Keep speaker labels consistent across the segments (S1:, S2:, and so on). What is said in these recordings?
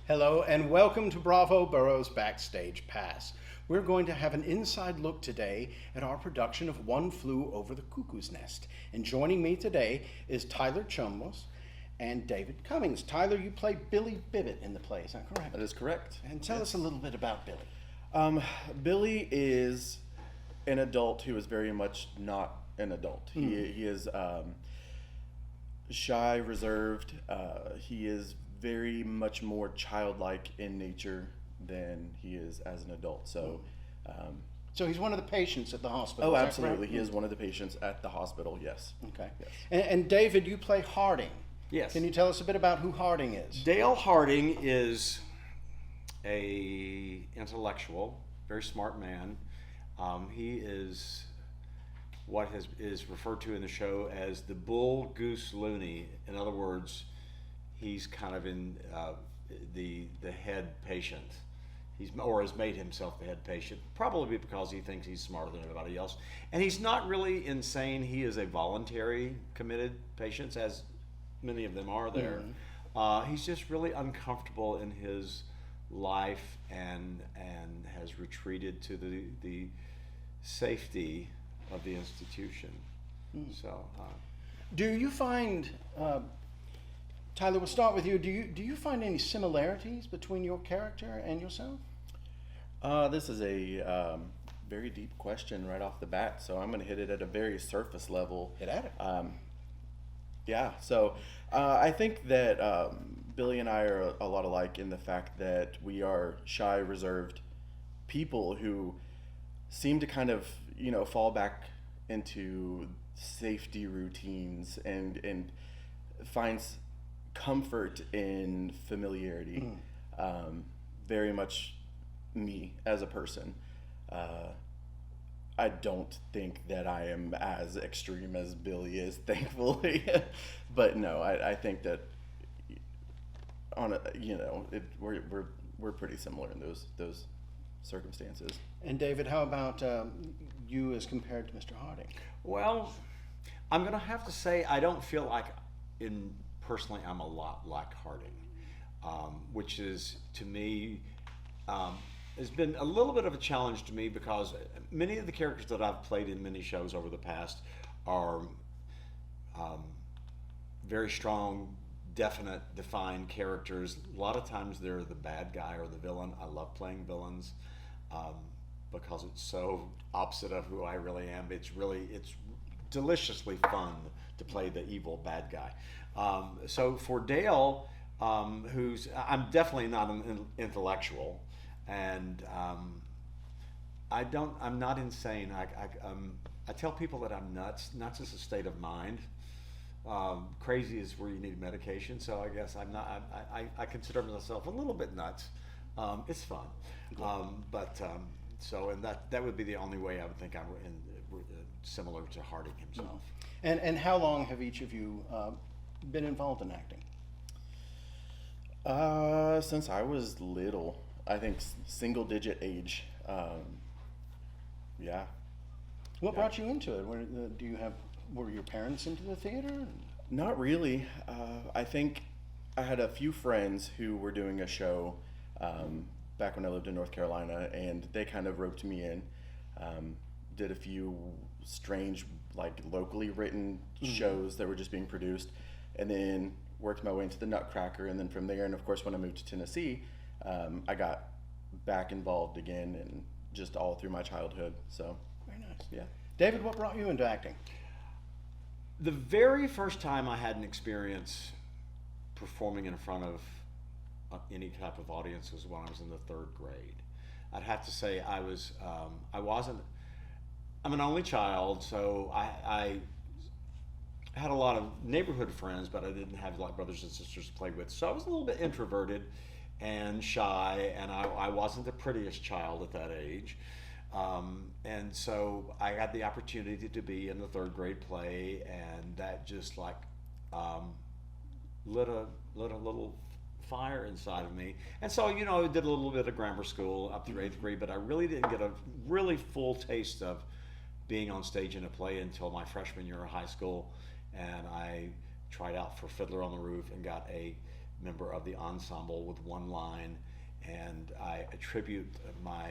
S1: Hello and welcome to Bravo Borough's Backstage Pass. We're going to have an inside look today at our production of One Flew Over the Cuckoo's Nest. And joining me today is Tyler Tsoumbos and David Cummings. Tyler, you play Billy Bibbit in the play, is that correct?
S2: That is correct.
S1: And tell us a little bit about Billy.
S2: Billy is an adult who is very much not an adult. He is shy, reserved. He is very much more childlike in nature than he is as an adult. So
S1: he's one of the patients at the hospital.
S2: oh,
S1: is that
S2: absolutely.
S1: correct?
S2: He is one of the patients at the hospital, yes.
S1: Okay.
S2: Yes.
S1: And David, you play Harding.
S3: Yes.
S1: Can you tell us a bit about who Harding is?
S3: Dale Harding is a intellectual, very smart man. He is what is referred to in the show as the bull goose loony. In other words, he's kind of in the head patient. Or has made himself the head patient, probably because he thinks he's smarter than everybody else. And he's not really insane. He is a voluntary committed patient, as many of them are there. He's just really uncomfortable in his life and has retreated to the safety of the institution. So,
S1: Do you find, Tyler, we'll start with you. Do you find any similarities between your character and yourself?
S2: This is a very deep question right off the bat, so I'm going to hit it at a very surface level.
S1: Hit at it.
S2: Yeah, so I think that Billy and I are a lot alike in the fact that we are shy, reserved people who seem to kind of, fall back into safety routines and finds comfort in familiarity. Very much me as a person. I don't think that I am as extreme as Billy is, thankfully. But no, I think that we're pretty similar in those circumstances.
S1: And David, how about you as compared to Mr. Harding?
S3: well, I'm going to have to say I don't feel like personally I'm a lot like Harding, which is to me has been a little bit of a challenge to me because many of the characters that I've played in many shows over the past are very strong, definite, defined characters. A lot of times they're the bad guy or the villain. I love playing villains because it's so opposite of who I really am. It's deliciously fun to play the evil bad guy. So for Dale, I'm definitely not an intellectual, and I'm not insane. I tell people that I'm nuts. Nuts is a state of mind. Crazy is where you need medication. So I guess I'm not. I consider myself a little bit nuts. It's fun, and that would be the only way I would think I'm similar to Harding himself.
S1: And how long have each of you been involved in acting?
S2: Since I was little, I think single digit age. Yeah.
S1: What brought you into it? Were your parents into the theater?
S2: Not really. I think I had a few friends who were doing a show back when I lived in North Carolina, and they kind of roped me in. Did a few strange, locally written shows that were just being produced, and then worked my way into the Nutcracker, and then from there, and of course when I moved to Tennessee, I got back involved again, and just all through my childhood. So
S1: Very nice.
S2: yeah.
S1: David, what brought you into acting?
S3: The very first time I had an experience performing in front of any type of audience was when I was in the third grade. I'd have to say I'm an only child, so I had a lot of neighborhood friends, but I didn't have brothers and sisters to play with. So I was a little bit introverted and shy, and I wasn't the prettiest child at that age. And so I had the opportunity to be in the third grade play, and that just lit a little fire inside of me. And so, I did a little bit of grammar school up through 8th grade, but I really didn't get a really full taste of being on stage in a play until my freshman year of high school. And I tried out for Fiddler on the Roof and got a member of the ensemble with one line, and I attribute my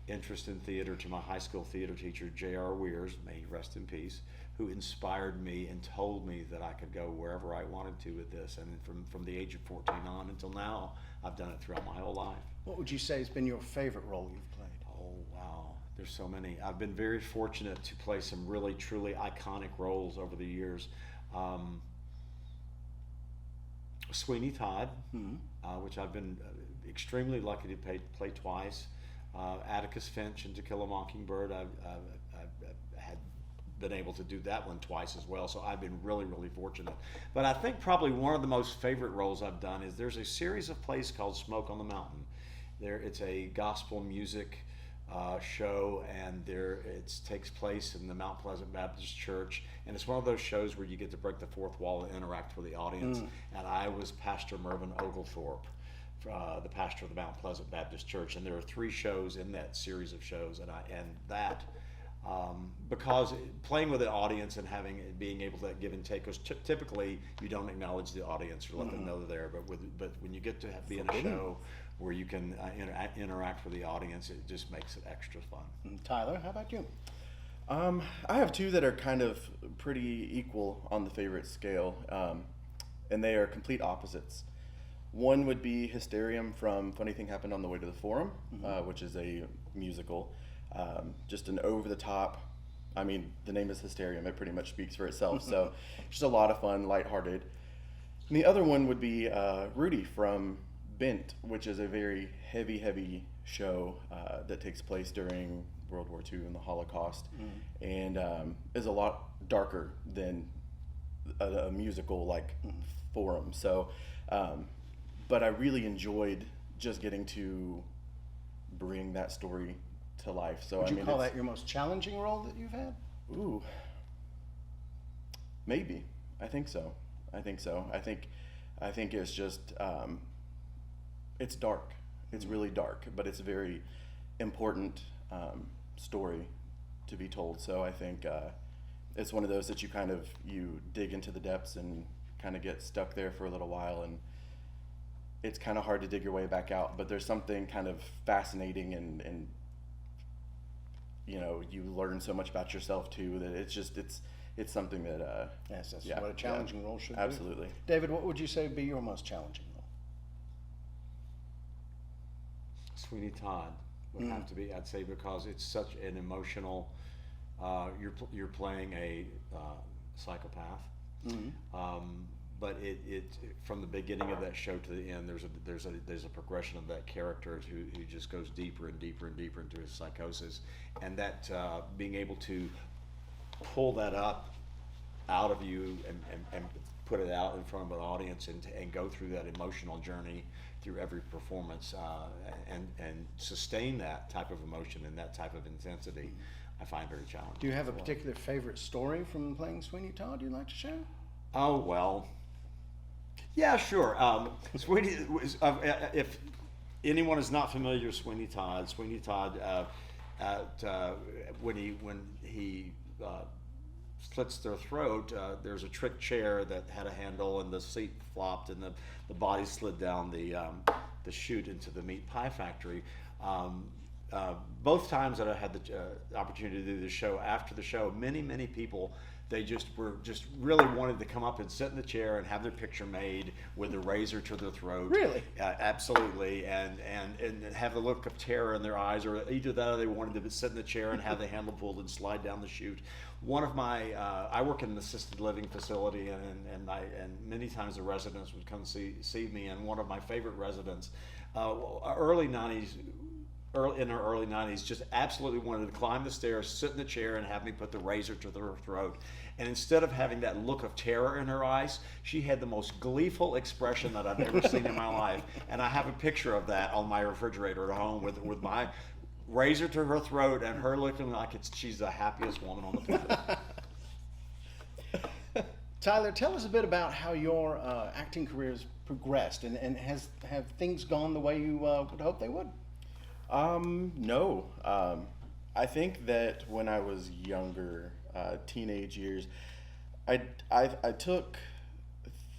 S3: interest in theater to my high school theater teacher, J.R. Weirs, may he rest in peace, who inspired me and told me that I could go wherever I wanted to with this. And from the age of 14 on until now, I've done it throughout my whole life.
S1: What would you say has been your favorite role you've played?
S3: Oh, wow. There's so many. I've been very fortunate to play some really, truly iconic roles over the years. Sweeney Todd, which I've been extremely lucky to play twice. Atticus Finch in To Kill a Mockingbird, I've had been able to do that one twice as well, so I've been really, really fortunate. But I think probably one of the most favorite roles I've done is there's a series of plays called Smoke on the Mountain. It's a gospel music show, and it takes place in the Mount Pleasant Baptist Church, and it's one of those shows where you get to break the fourth wall and interact with the audience. And I was Pastor Mervyn Oglethorpe, the pastor of the Mount Pleasant Baptist Church, and there are 3 shows in that series of shows, because playing with the audience and being able to give and take, because typically you don't acknowledge the audience or let them know they're there, but when you get to be in a show where you can interact with the audience, it just makes it extra fun.
S1: Tyler, how about you?
S2: I have 2 that are kind of pretty equal on the favorite scale, and they are complete opposites. One would be Hysterium from Funny Thing Happened on the Way to the Forum, which is a musical. Just an over-the-top, I mean, the name is Hysterium, it pretty much speaks for itself, so just a lot of fun, lighthearted. And the other one would be Rudy from Bent, which is a very heavy show that takes place during World War II and the Holocaust, and is a lot darker than a musical like Forum. So, but I really enjoyed just getting to bring that story to life. So
S1: Would you call that your most challenging role that you've had?
S2: Ooh, maybe. I think so. I think it's just it's dark. It's really dark, but it's a very important story to be told. So I think it's one of those that you dig into the depths and kind of get stuck there for a little while, and it's kind of hard to dig your way back out. But there's something kind of fascinating, and you know, you learn so much about yourself too, that it's something that
S1: yes, that's what a challenging role should be.
S2: Absolutely.
S1: David, what would you say would be your most challenging role?
S3: Sweeney Todd would have to be, I'd say, because it's such an emotional. You're playing a psychopath, but it from the beginning of that show to the end, there's a progression of that character who just goes deeper and deeper and deeper into his psychosis, and that being able to pull that up out of you and put it out in front of an audience and go through that emotional journey through every performance and sustain that type of emotion and that type of intensity, I find very challenging.
S1: Do you have a particular favorite story from playing Sweeney Todd you'd like to share?
S3: Oh, well, yeah, sure. Sweeney, if anyone is not familiar with Sweeney Todd, when he slits their throat, there's a trick chair that had a handle, and the seat flopped, and the body slid down the chute into the meat pie factory. Both times that I had the opportunity to do the show, after the show, many people, they were really wanted to come up and sit in the chair and have their picture made with a razor to their throat.
S1: Really?
S3: Absolutely, and have the look of terror in their eyes, or either that or they wanted to sit in the chair and have the handle pulled and slide down the chute. One of my, I work in an assisted living facility, and many times the residents would come see me, and one of my favorite residents, in her early 90s, just absolutely wanted to climb the stairs, sit in the chair, and have me put the razor to her throat. And instead of having that look of terror in her eyes, she had the most gleeful expression that I've ever seen in my life. And I have a picture of that on my refrigerator at home with my razor to her throat and her looking like she's the happiest woman on the planet.
S1: Tyler, tell us a bit about how your acting career has progressed, and have things gone the way you would hope they would?
S2: No. I think that when I was younger, teenage years, I took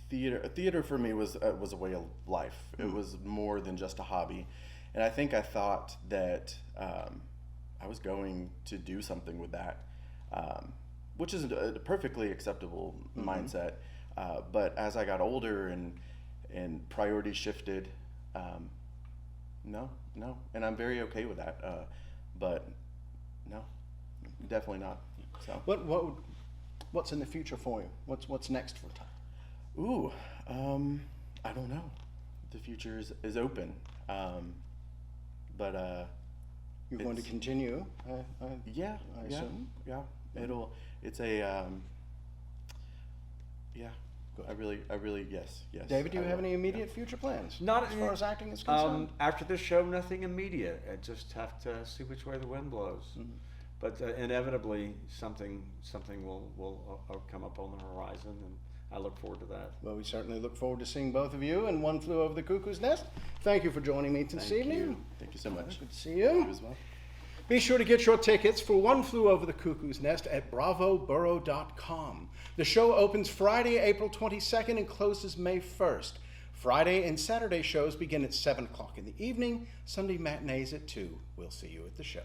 S2: Theater for me was a way of life. It was more than just a hobby, and I think I thought that I was going to do something with that, which is a perfectly acceptable mindset. But as I got older and priorities shifted, no, and I'm very okay with that. But no, definitely not. So
S1: What's in the future for you? What's next for Tyler?
S2: Ooh, I don't know. The future is open, but
S1: You're going to continue?
S2: yeah,
S1: I assume.
S2: yeah. It's a yeah.
S1: Good.
S2: I really yes.
S1: David, do you
S2: I
S1: have
S2: will,
S1: any immediate future plans?
S3: Not
S1: as far as acting is concerned.
S3: After this show, nothing immediate. I just have to see which way the wind blows. But inevitably, something will come up on the horizon, and I look forward to that.
S1: Well, we certainly look forward to seeing both of you in One Flew Over the Cuckoo's Nest. Thank you for joining me this evening.
S2: Thank you so much.
S1: Good to see you.
S2: You as well.
S1: Be sure to get your tickets for One Flew Over the Cuckoo's Nest at bravoborough.com. The show opens Friday, April 22nd and closes May 1st. Friday and Saturday shows begin at 7 o'clock in the evening, Sunday matinees at 2. We'll see you at the show.